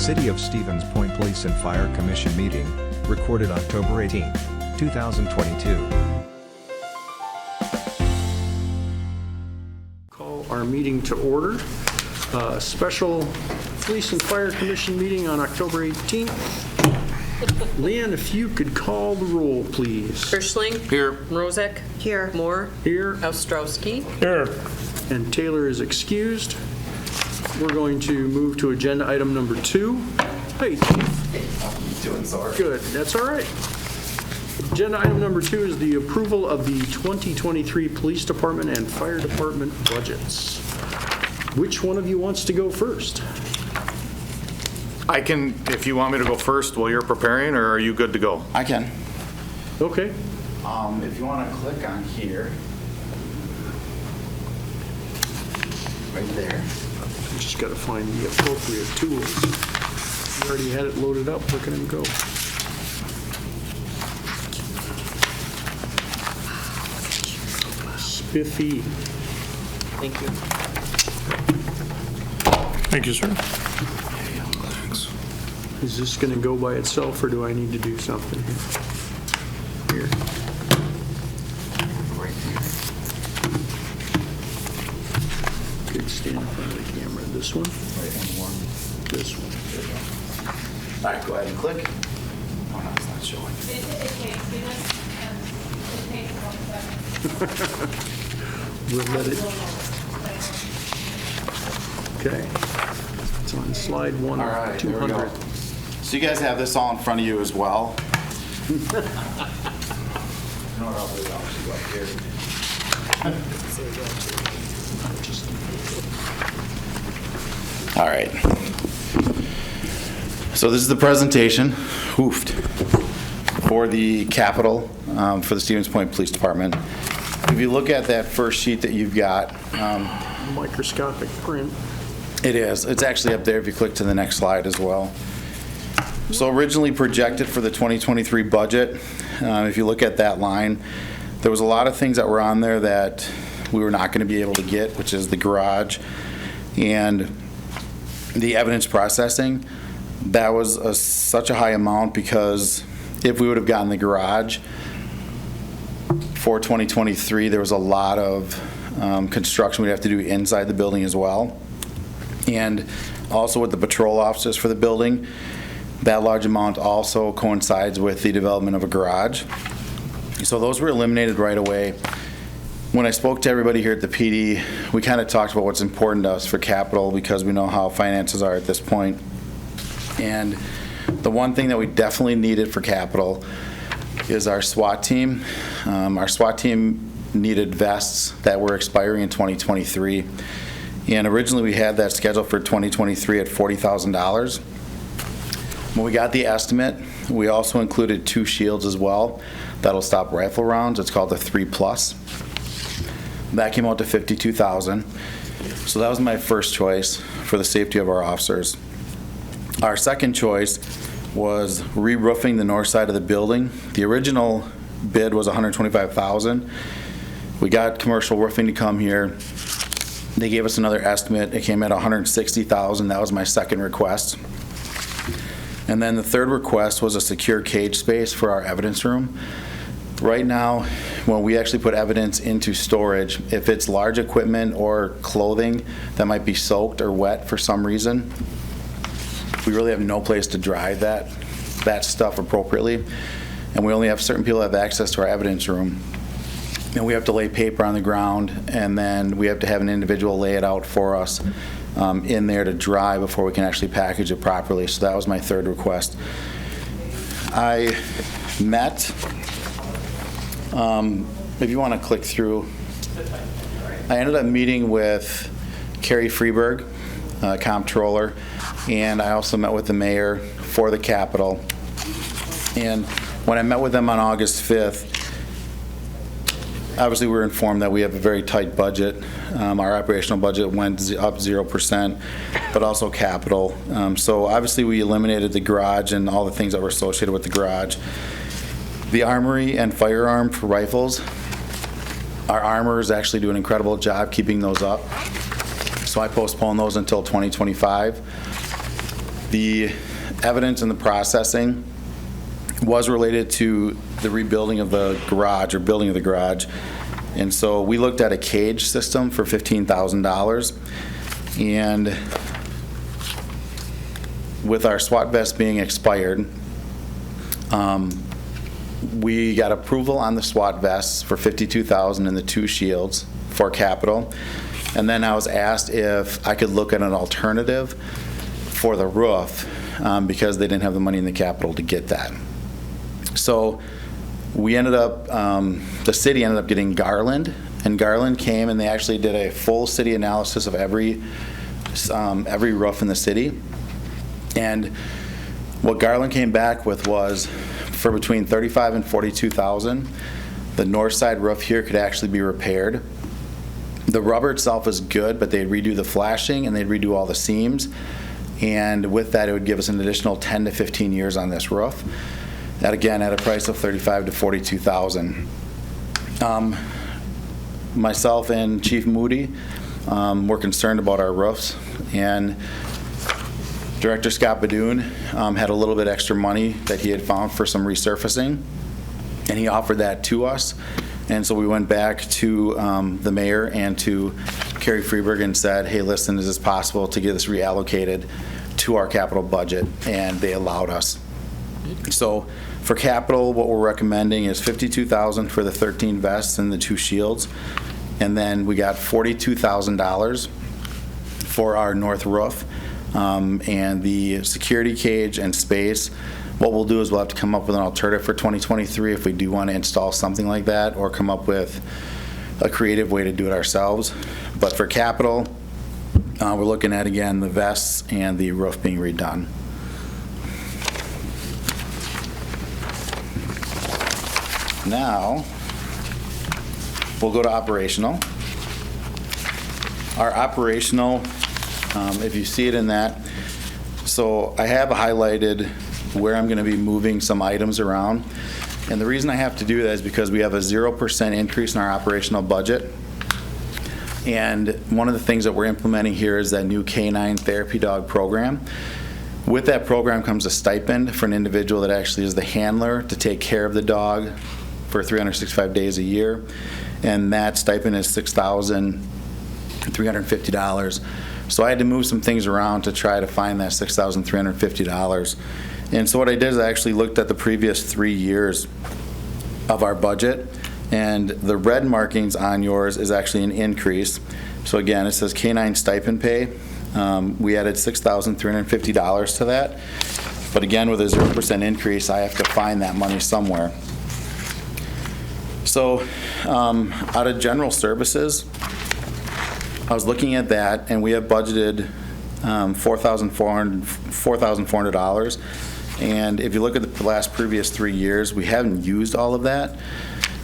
City of Stevens Point Police and Fire Commission meeting, recorded October 18, 2022. Call our meeting to order. Special Police and Fire Commission meeting on October 18th. Leanne, if you could call the roll, please. Kirschling. Here. Mrozek. Here. Moore. Here. Ostrowski. Here. And Taylor is excused. We're going to move to agenda item number 2. Hey, Chief. Doing sorry. Good, that's all right. Agenda item number 2 is the approval of the 2023 Police Department and Fire Department budgets. Which one of you wants to go first? I can, if you want me to go first while you're preparing, or are you good to go? I can. Okay. If you want to click on here, right there. We just got to find the appropriate tools. We already had it loaded up. Where can it go? Spiffy. Thank you. Thank you, sir. Is this going to go by itself, or do I need to do something here? Right there. Good, stand in front of the camera. This one? Right hand one. This one. There you go. All right, go ahead and click. Oh, no, it's not showing. We'll let it. Okay. It's on slide 1 All of right, there we 200. go. So you guys have this all in front of you as well. You know what I'll do? I'll just go up here. All right. So this is the presentation, for the capital for the Stevens Point Police Department. If you look at that first sheet that you've got, Microscopic print. it is. It's actually up there if you click to the next slide as well. So originally projected for the 2023 budget, if you look at that line, there was a lot of things that were on there that we were not going to be able to get, which is the garage and the evidence processing. That was such a high amount because if we would have gotten the garage for 2023, there was a lot of construction we'd have to do inside the building as well. And also with the patrol officers for the building, that large amount also coincides with the development of a garage. So those were eliminated right away. When I spoke to everybody here at the PD, we kind of talked about what's important to us for capital because we know how finances are at this point. And the one thing that we definitely needed for capital is our SWAT team. Our SWAT team needed vests that were expiring in 2023. And originally we had that scheduled for 2023 at $40,000. When we got the estimate, we also included 2 shields as well that'll stop rifle rounds. It's called the 3+. That came out to $52,000. So that was my first choice for the safety of our officers. Our second choice was re-roofing the north side of the building. The original bid was $125,000. We got commercial roofing to come here. They gave us another estimate. It came at $160,000. That was my second request. And then the third request was a secure cage space for our evidence room. Right now, when we actually put evidence into storage, if it's large equipment or clothing that might be soaked or wet for some reason, we really have no place to dry that stuff appropriately. And we only have certain people that have access to our evidence room. And we have to lay paper on the ground, and then we have to have an individual lay it out for us in there to dry before we can actually package it properly. So that was my third request. I met, if you want to click through, I ended up meeting with Carrie Freeberg, comptroller, and I also met with the mayor for the Capitol. And when I met with them on August 5th, obviously we were informed that we have a very tight budget. Our operational budget went up 0%, but also capital. So obviously we eliminated the garage and all the things that were associated with the garage. The armory and firearm for rifles, our armorers actually do an incredible job keeping those up. So I postponed those until 2025. The evidence and the processing was related to the rebuilding of the garage, or building of the garage. And so we looked at a cage system for $15,000. And with our SWAT vest being expired, we got approval on the SWAT vests for $52,000 and the 2 shields for capital. And then I was asked if I could look at an alternative for the roof, because they didn't have the money in the capital to get that. So we ended up, the city ended up getting Garland, and Garland came and they actually did a full city analysis of every roof in the city. And what Garland came back with was, for between $35,000 and $42,000, the north side roof here could actually be repaired. The rubber itself is good, but they'd redo the flashing and they'd redo all the seams. And with that, it would give us an additional 10 to 15 years on this roof. That, again, at a price of $35,000 to $42,000. Myself and Chief Moody were concerned about our roofs, and Director Scott Badoon had a little bit extra money that he had found for some resurfacing, and he offered that to us. And so we went back to the mayor and to Carrie Freeberg and said, hey, listen, is this possible to get this reallocated to our capital budget? And they allowed us. So for capital, what we're recommending is $52,000 for the 13 vests and the 2 shields. And then we got $42,000 for our north roof and the security cage and space. What we'll do is we'll have to come up with an alternative for 2023 if we do want to install something like that, or come up with a creative way to do it ourselves. But for capital, we're looking at, again, the vests and the roof being redone. Now, we'll go to operational. Our operational, if you see it in that, so I have highlighted where I'm going to be moving some items around. And the reason I have to do that is because we have a 0% increase in our operational budget. And one of the things that we're implementing here is that new K9 therapy dog program. With that program comes a stipend for an individual that actually is the handler to take care of the dog for 365 days a year. And that stipend is $6,350. So I had to move some things around to try to find that $6,350. And so what I did is I actually looked at the previous 3 years of our budget, and the red markings on yours is actually an increase. So again, it says K9 stipend pay. We added $6,350 to that. But again, with a 0% increase, I have to find that money somewhere. So out of general services, I was looking at that, and we have budgeted $4,400. And if you look at the last previous 3 years, we haven't used all of that.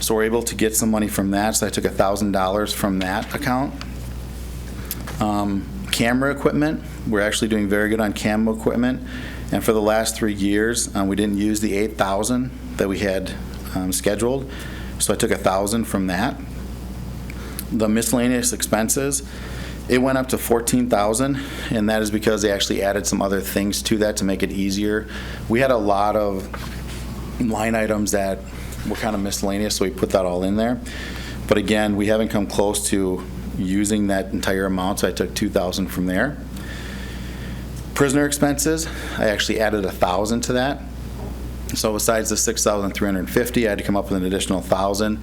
So we're able to get some money from that. So I took $1,000 from that account. Camera equipment, we're actually doing very good on camera equipment. And for the last 3 years, we didn't use the $8,000 that we had scheduled. So I took $1,000 from that. The miscellaneous expenses, it went up to $14,000, and that is because they actually added some other things to that to make it easier. We had a lot of line items that were kind of miscellaneous, so we put that all in there. But again, we haven't come close to using that entire amount, so I took $2,000 from there. Prisoner expenses, I actually added $1,000 to that. So besides the $6,350, I had to come up with an additional $1,000.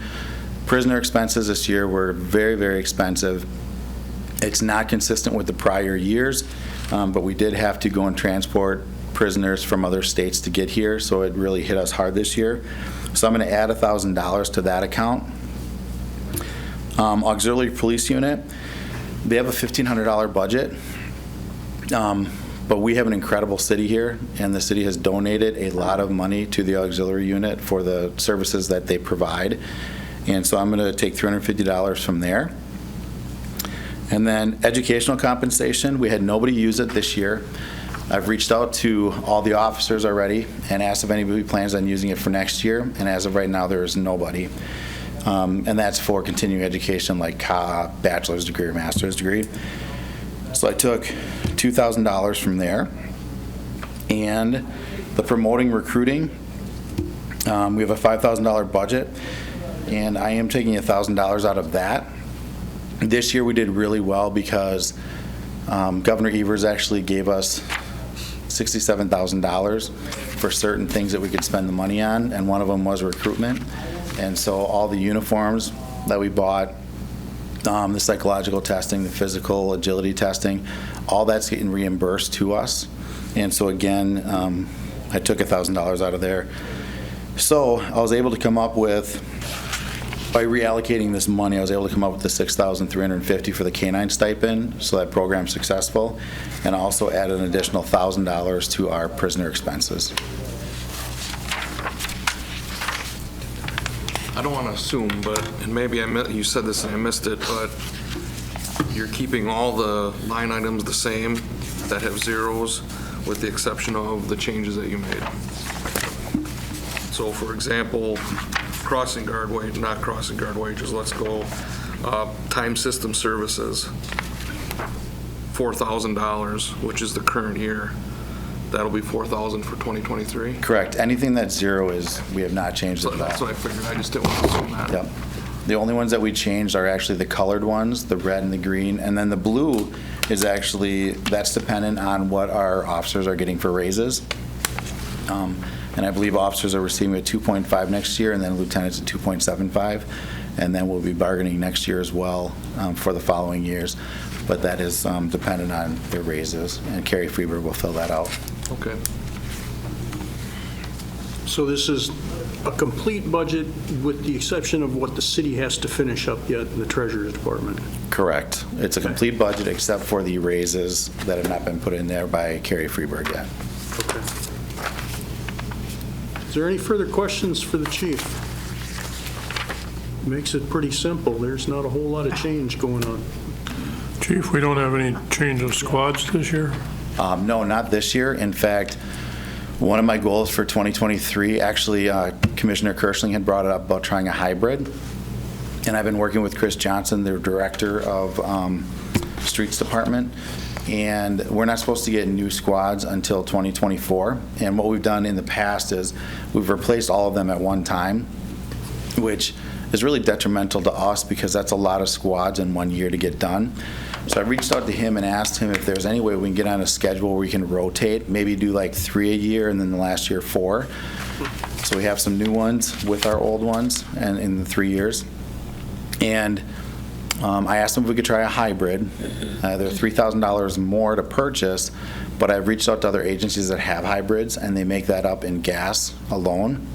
Prisoner expenses this year were very, very expensive. It's not consistent with the prior years, but we did have to go and transport prisoners from other states to get here, so it really hit us hard this year. So I'm going to add $1,000 to that account. Auxiliary police unit, they have a $1,500 budget, but we have an incredible city here, and the city has donated a lot of money to the auxiliary unit for the services that they provide. And so I'm going to take $350 from there. And then educational compensation, we had nobody use it this year. I've reached out to all the officers already and asked if anybody plans on using it for next year, and as of right now, there is nobody. And that's for continuing education like bachelor's degree or master's degree. So I took $2,000 from there. And the promoting recruiting, we have a $5,000 budget, and I am taking $1,000 out of that. This year we did really well because Governor Evers actually gave us $67,000 for certain things that we could spend the money on, and one of them was recruitment. And so all the uniforms that we bought, the psychological testing, the physical agility testing, all that's getting reimbursed to us. And so again, I took $1,000 out of there. So I was able to come up with, by reallocating this money, I was able to come up with the $6,350 for the canine stipend, so that program's successful, and also add an additional $1,000 to our prisoner expenses. I don't want to assume, but, and maybe you said this and I missed it, but you're keeping all the line items the same that have zeros, with the exception of the changes that you made. So for example, crossing guard wage, not crossing guard wages, let's go, time system services, $4,000, which is the current year. That'll be $4,000 for 2023? Correct. Anything that's zero is, we have not changed So it at that's all. what I figured, I just didn't want to assume that. Yep. The only ones that we changed are actually the colored ones, the red and the green, and then the blue is actually, that's dependent on what our officers are getting for raises. And I believe officers are receiving a 2.5 next year, and then lieutenants a 2.75, and then we'll be bargaining next year as well for the following years. But that is dependent on their raises, and Carrie Freeberg will fill that out. Okay. So this is a complete budget with the exception of what the city has to finish up yet in the Treasurer's Department. Correct. It's a complete budget except for the raises that have not been put in there by Carrie Freeberg yet. Okay. Is there any further questions for the chief? Makes it pretty simple. There's not a whole lot of change going on. Chief, we don't have any change of squads this year? No, not this year. In fact, one of my goals for 2023, actually, Commissioner Kirschling had brought it up about trying a hybrid. And I've been working with Chris Johnson, the director of Streets Department. And we're not supposed to get new squads until 2024. And what we've done in the past is we've replaced all of them at one time, which is really detrimental to us because that's a lot of squads in 1 year to get done. So I reached out to him and asked him if there's any way we can get on a schedule where we can rotate, maybe do like 3 a year and then the last year 4. So we have some new ones with our old ones and in the 3 years. And I asked them if we could try a hybrid. They're $3,000 more to purchase, but I've reached out to other agencies that have hybrids, and they make that up in gas alone.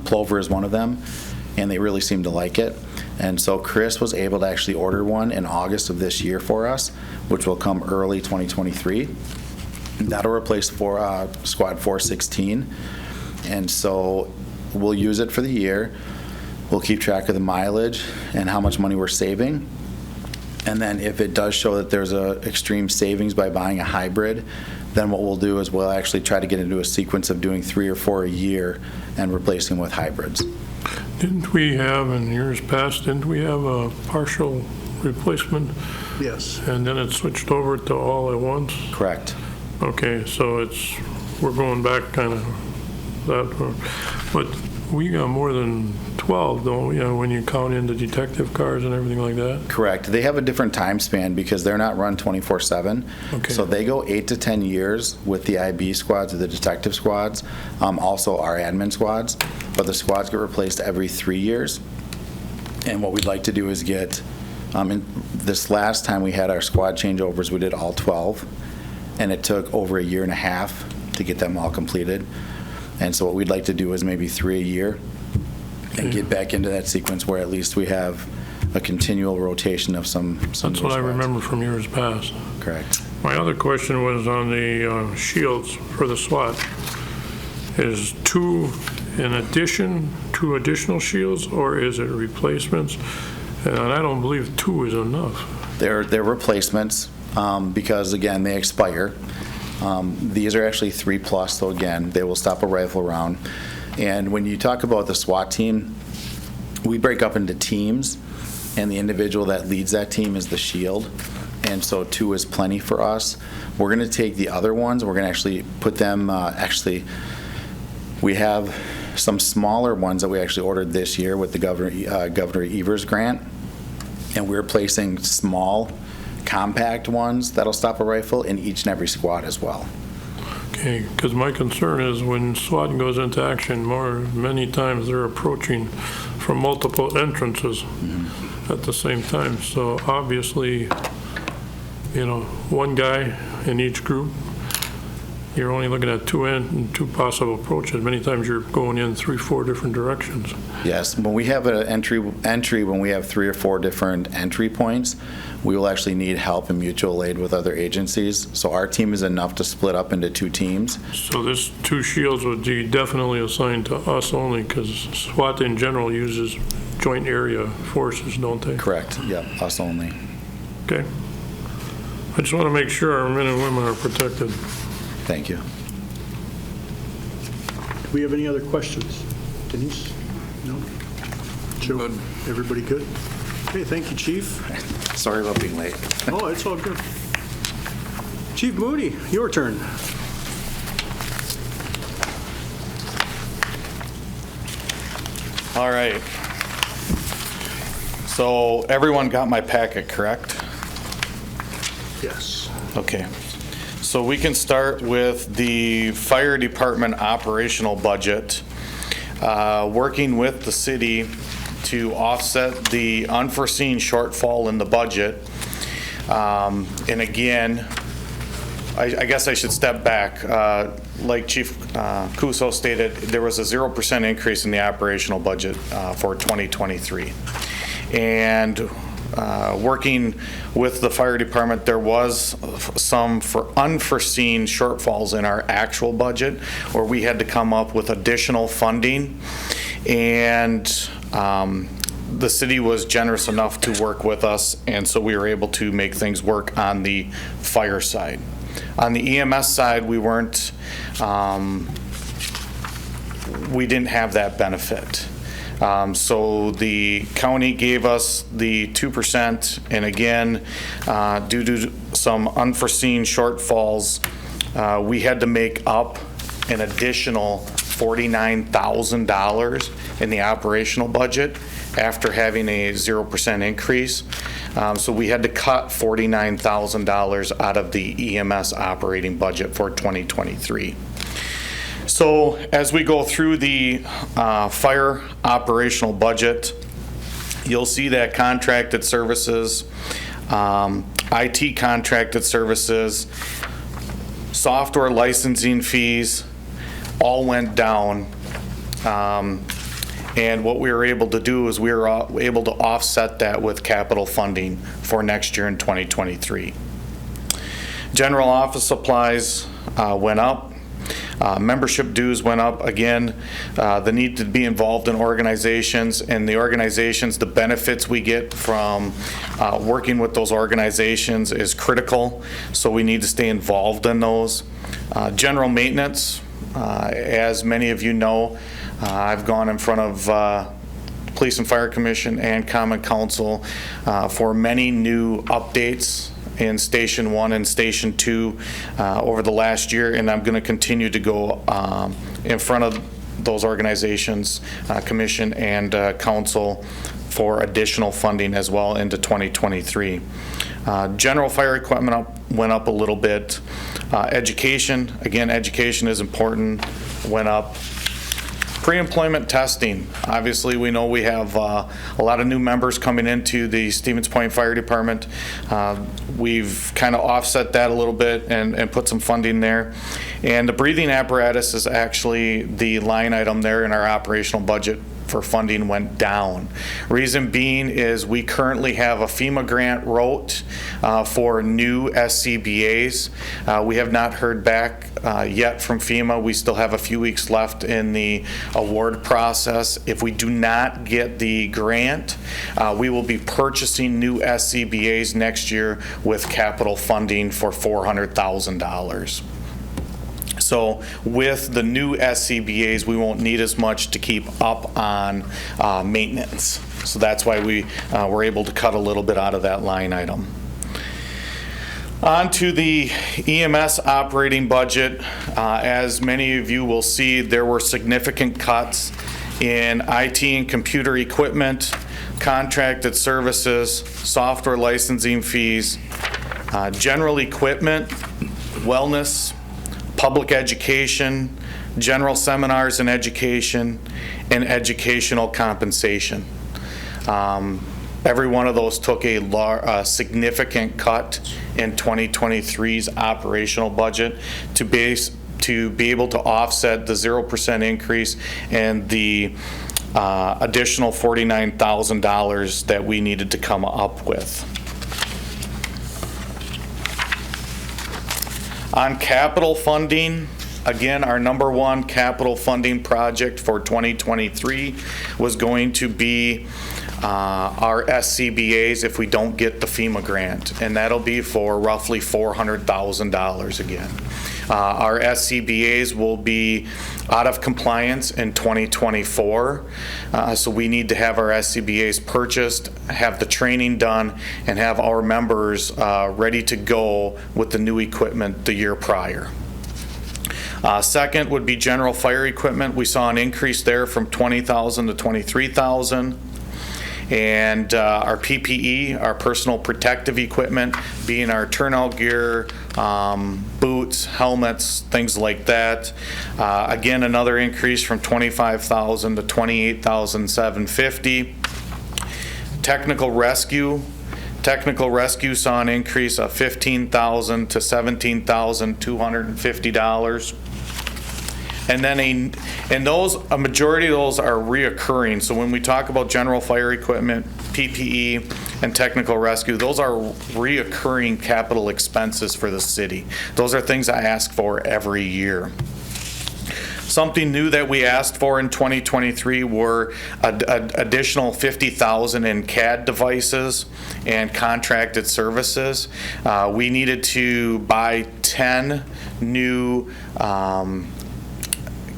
Plover is one of them, and they really seem to like it. And so Chris was able to actually order one in August of this year for us, which will come early 2023. That'll replace Squad 416. And so we'll use it for the year. We'll keep track of the mileage and how much money we're saving. And then if it does show that there's a extreme savings by buying a hybrid, then what we'll do is we'll actually try to get into a sequence of doing 3 or 4 a year and replacing with hybrids. Didn't we have, in years past, didn't we have a partial replacement? Yes. And then it switched over to all at once? Correct. Okay, so we're going back kind of that, but we got more than 12, don't we, when you count in the detective cars and everything like that? Correct. They have a different time span because they're not run 24/7. Okay. So they go 8 to 10 years with the IB squads or the detective squads, also our admin squads, but the squads get replaced every 3 years. And what we'd like to do is get, this last time we had our squad changeovers, we did all 12, and it took over 1.5 years to get them all completed. And so what we'd like to do is maybe 3 a year and get back into that sequence where at least we have a continual rotation of some That's what I squads. remember from years past. Correct. My other question was on the shields for the SWAT. Is 2 in addition, 2 additional shields, or is it replacements? And I don't believe 2 is enough. They're replacements because, again, they expire. These are actually 3+, so again, they will stop a rifle round. And when you talk about the SWAT team, we break up into teams, and the individual that leads that team is the shield. and so 2 is plenty for us. We're going to take the other ones, we're going to actually put them, we have some smaller ones that we actually ordered this year with the Governor Evers grant, and we're placing small, compact ones that'll stop a rifle in each and every squad as well. Okay, because my concern is when SWAT goes into action, many times they're approaching from multiple entrances at the same time. So obviously, one guy in each group, you're only looking at two possible approaches. Many times you're going in 3-4 different directions. Yes, when we have an entry, when we have 3 or 4 different entry points, we will actually need help and mutual aid with other agencies. So our team is enough to split up into 2 teams. So this 2 shields would be definitely assigned to us only because SWAT in general uses joint area forces, don't they? Correct, yep, us only. Okay. I just want to make sure our men and women are protected. Thank you. Do we have any other questions? Denise? No? Joe? Good. Everybody good? Okay, thank you, Chief. Sorry about being late. Oh, it's all good. Chief Moody, your turn. All right. So everyone got my packet, correct? Yes. Okay. So we can start with the fire department operational budget, working with the city to offset the unforeseen shortfall in the budget. And again, I guess I should step back. Like Chief Kuso stated, there was a 0% increase in the operational budget for 2023. And working with the fire department, there was some unforeseen shortfalls in our actual budget where we had to come up with additional funding. And the city was generous enough to work with us, and so we were able to make things work on the fire side. On the EMS side, we didn't have that benefit. So the county gave us the 2%, and again, due to some unforeseen shortfalls, we had to make up an additional $49,000 in the operational budget after having a 0% increase. So we had to cut $49,000 out of the EMS operating budget for 2023. So as we go through the fire operational budget, you'll see that contracted services, IT contracted services, software licensing fees all went down. And what we were able to do is we were able to offset that with capital funding for next year in 2023. General office supplies went up. Membership dues went up. Again, the need to be involved in organizations, and the organizations, the benefits we get from working with those organizations is critical, so we need to stay involved in those. General maintenance, as many of you know, I've gone in front of Police and Fire Commission and Common Council for many new updates in Station 1 and Station 2 over the last year, and I'm going to continue to go in front of those organizations, Commission and Council, for additional funding as well into 2023. General fire equipment went up a little bit. Education, again, education is important, went up. Pre-employment testing, obviously we know we have a lot of new members coming into the Stevens Point Fire Department. We've kind of offset that a little bit and put some funding there. And the breathing apparatus is actually the line item there in our operational budget for funding went down. Reason being is we currently have a FEMA grant wrote for new SCBAs. We have not heard back yet from FEMA. We still have a few weeks left in the award process. If we do not get the grant, we will be purchasing new SCBAs next year with capital funding for $400,000. So with the new SCBAs, we won't need as much to keep up on maintenance. So that's why we were able to cut a little bit out of that line item. On to the EMS operating budget. As many of you will see, there were significant cuts in IT and computer equipment, contracted services, software licensing fees, general equipment, wellness, public education, general seminars and education, and educational compensation. Every one of those took a significant cut in 2023's operational budget to be able to offset the 0% increase and the additional $49,000 that we needed to come up with. On capital funding, again, our number one capital funding project for 2023 was going to be our SCBA's if we don't get the FEMA grant, and that'll be for roughly $400,000 again. Our SCBA's will be out of compliance in 2024, so we need to have our SCBA's purchased, have the training done, and have our members ready to go with the new equipment the year prior. Second would be general fire equipment. We saw an increase there from $20,000 to $23,000. And our PPE, our personal protective equipment, being our turnout gear, boots, helmets, things like that. Again, another increase from $25,000 to $28,750. Technical rescue. Technical rescue saw an increase of $15,000 to $17,250. And then a majority of those are reoccurring. So when we talk about general fire equipment, PPE, and technical rescue, those are reoccurring capital expenses for the city. Those are things I ask for every year. Something new that we asked for in 2023 were additional $50,000 in CAD devices and contracted services. We needed to buy 10 new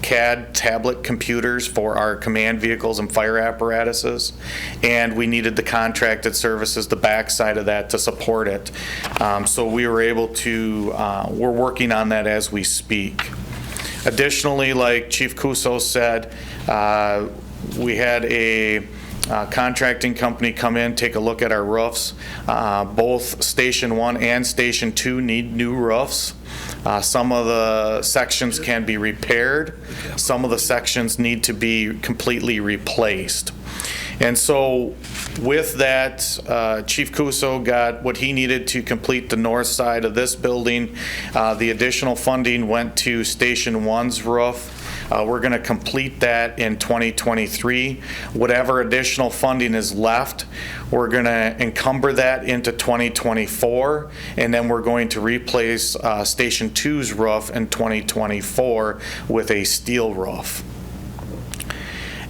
CAD tablet computers for our command vehicles and fire apparatuses, and we needed the contracted services, the backside of that, to support it. So we were able to, we're working on that as we speak. Additionally, like Chief Cuso said, we had a contracting company come in, take a look at our roofs. Both Station 1 and Station 2 need new roofs. Some of the sections can be repaired. Some of the sections need to be completely replaced. And so with that, Chief Cuso got what he needed to complete the north side of this building. The additional funding went to Station 1's roof. We're going to complete that in 2023. Whatever additional funding is left, we're going to encumber that into 2024, and then we're going to replace Station 2's roof in 2024 with a steel roof.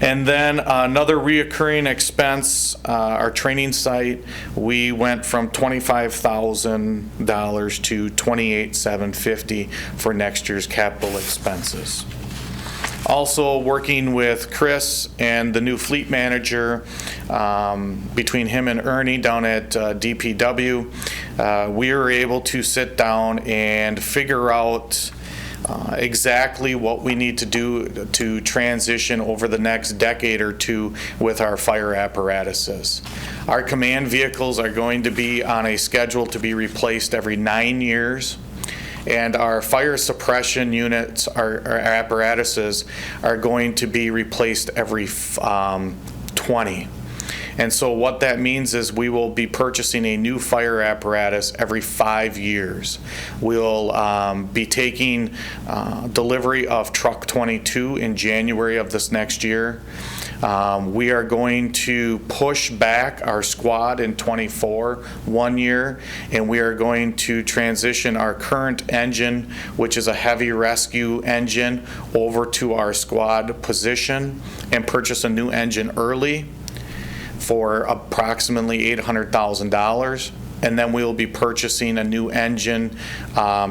And then another reoccurring expense, our training site, we went from $25,000 to $28,750 for next year's capital expenses. Also working with Chris and the new fleet manager, between him and Ernie down at DPW, we were able to sit down and figure out exactly what we need to do to transition over the next decade or two with our fire apparatuses. Our command vehicles are going to be on a schedule to be replaced every 9 years. And our fire suppression units, our apparatuses, are going to be replaced every 20. And so what that means is we will be purchasing a new fire apparatus every 5 years. We'll be taking delivery of Truck 22 in January of this next year. We are going to push back our squad in 24 1 year, and we are going to transition our current engine, which is a heavy rescue engine, over to our squad position and purchase a new engine early for approximately $800,000. And then we will be purchasing a new engine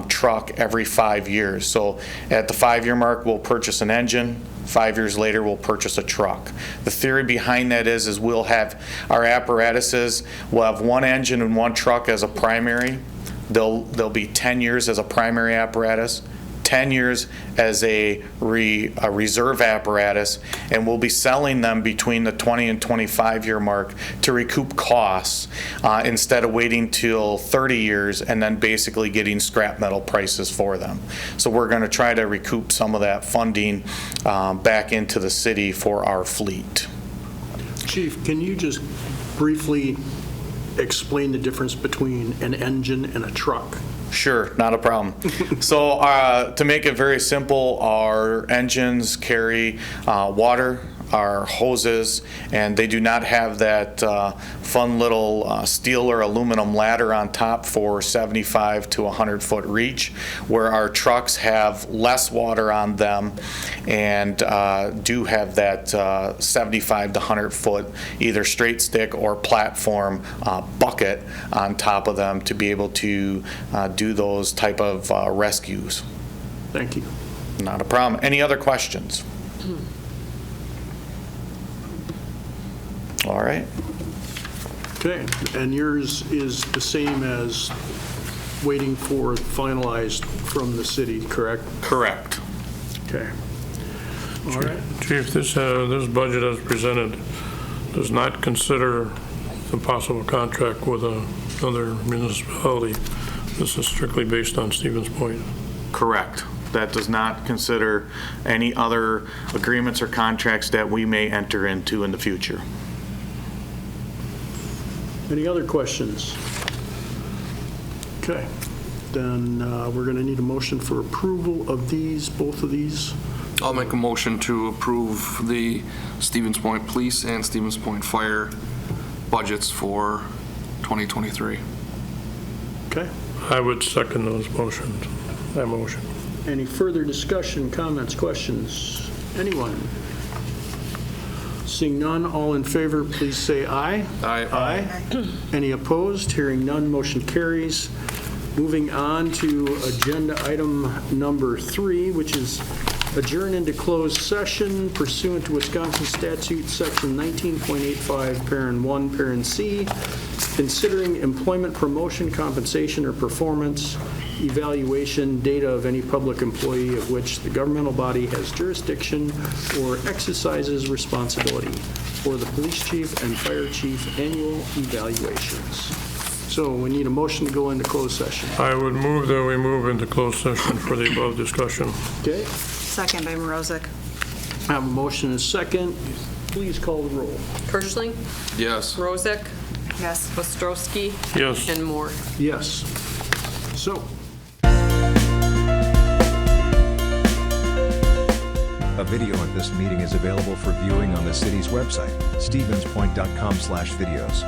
truck every 5 years. So at the 5-year mark, we'll purchase an engine. 5 years later, we'll purchase a truck. The theory behind that is we'll have our apparatuses, we'll have one engine and one truck as a primary. They'll be 10 years as a primary apparatus, 10 years as a reserve apparatus, and we'll be selling them between the 20 and 25-year mark to recoup costs instead of waiting till 30 years and then basically getting scrap metal prices for them. So we're going to try to recoup some of that funding back into the city for our fleet. Chief, can you just briefly explain the difference between an engine and a truck? Sure, not a problem. So to make it very simple, our engines carry water, our hoses, and they do not have that fun little steel or aluminum ladder on top for 75 to 100 foot reach, where our trucks have less water on them and do have that 75 to 100 foot either straight stick or platform bucket on top of them to be able to do those type of rescues. Thank you. Not a problem. Any other questions? All right. Okay, and yours is the same as waiting for finalized from the city, correct? Correct. Okay. All right. Chief, this budget as presented does not consider the possible contract with another municipality. This is strictly based on Stevens Point. Correct. That does not consider any other agreements or contracts that we may enter into in the future. Any other questions? Okay, then we're going to need a motion for approval of these, both of these. I'll make a motion to approve the Stevens Point Police and Stevens Point Fire budgets for 2023. Okay. I would second that motion. Any further discussion, comments, questions? Anyone? Seeing none, all in favor, please say aye. Aye. Aye. Any opposed? Hearing none, motion carries. Moving on to agenda item number 3, which is adjourn into closed session pursuant to Wisconsin Statute Section 19.85, Parent 1, Parent C, considering employment, promotion, compensation, or performance evaluation data of any public employee of which the governmental body has jurisdiction or exercises responsibility for the police chief and fire chief annual evaluations. So we need a motion to go into closed session. I would move that we move into closed session for the above discussion. Okay? Second by Mrozek. I have a motion and a second. Please call the roll. Kirschling, Yes. Rozak, Yes. Ostrowski, Yes. and Moore. Yes. So. A video of this meeting is available for viewing on the city's website, stevenspoint.com/videos.